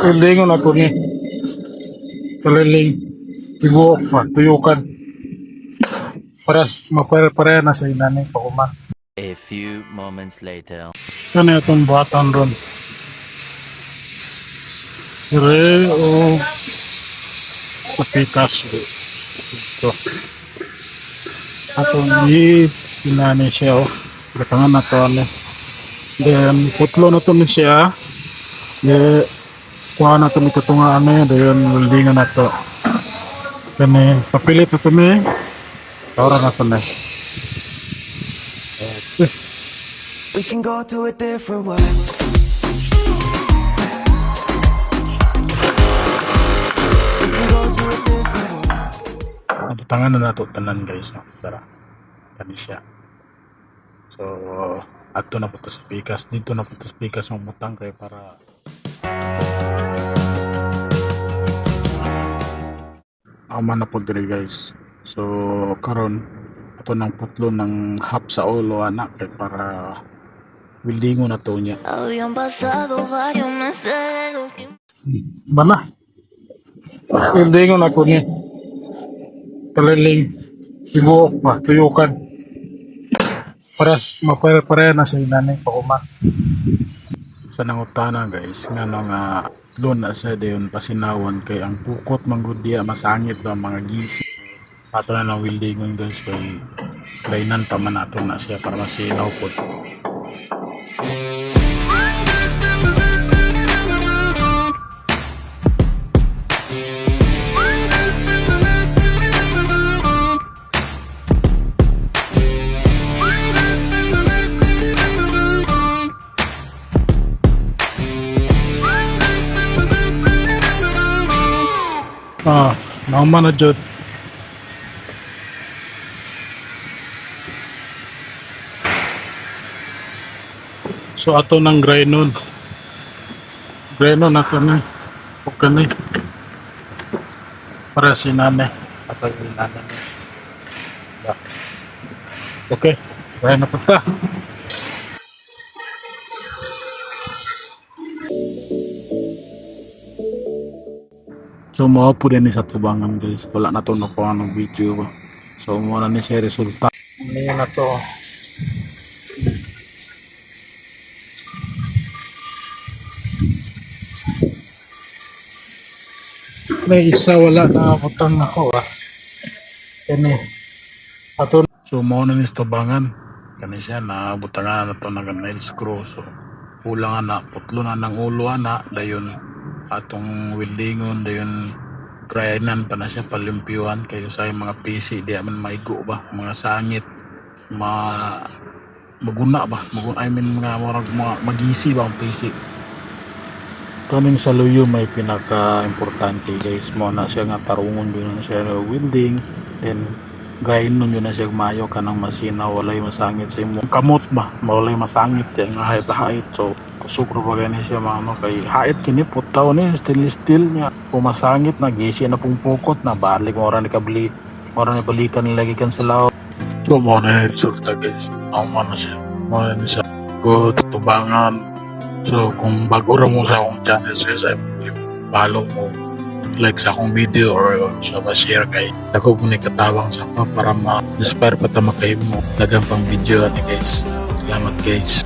Ilingon ako ni kaliling tibuok pa, tuyukan. Mapare-pare na sa inani pa kuma. A few moments later. Ano itong batan ron? Sire o patikas. Ito. Atong inani siya o. Katangan na to ano. Then putlo na to ni siya. Then kuha na to ni katunga ano. Then weldingan na to. Kani papilit ito ni. Ora na to na. We can go to a different world. We can go to a different world. Nabutangan na nato tanan guys. No? Tara. Kani siya. So, ato na po to sa pikas. Dito na po to sa pikas magbutang kayo para aman na po diri guys. So, karon ato nang putlo ng hap sa ulo anak kay para weldingon na to niya. Habían pasado varios meses del último. Bana. Weldingon ako ni kaliling tibuok pa, tuyukan. Mapare-pare na sa inani pa kuma. Sa nangutana guys, nga nga doon na siya dayon pasinawan kay ang pukot manggudya masangit ba mga gisi. Ato na ng weldingon guys kay kainan pa man ato na siya para masinaw po. Nauman na jud. So ato nang grainon. Grainon ato na. O kani. Para sinane. Ato sinane. Okay. Grain na po ta. So mao po din sa tubangan guys. Wala na to na po anong video ba. So muna ni siya resulta. Hindi na to. May isa wala na butang ako ah. Kani. Ato. So mao na ni sa tubangan. Kani siya na butangan na to ng nail screw. So kulang na putlo na ng ulo na dayon atong weldingon dayon grainan pa na siya palimpyuhan kayo sa mga PC di man maigo ba mga sangit maguna ba I mean mga magisi ba ang PC kaning sa luyo may pinaka importante guys mo na siya nga tarungon yun siya welding then grainon yun na siya mayo kanang masina walay masangit sa imong kamot ba walay masangit yung hait so kusukro ba gani siya mga kay hait kini putaw ni stainless steel niya pumasangit na gisi na pong pukot na balik mo ora ni kabli ora ni balikan lagi kan sa lao so mo na resulta guys ang mana siya mo na siya good tubangan so kung bago ra mo sa akong channel sa follow mo like sa akong video or sa share kay ako po ni katawang sa pa para ma-inspire pa ta makahimo dagang pang video ni guys salamat guys.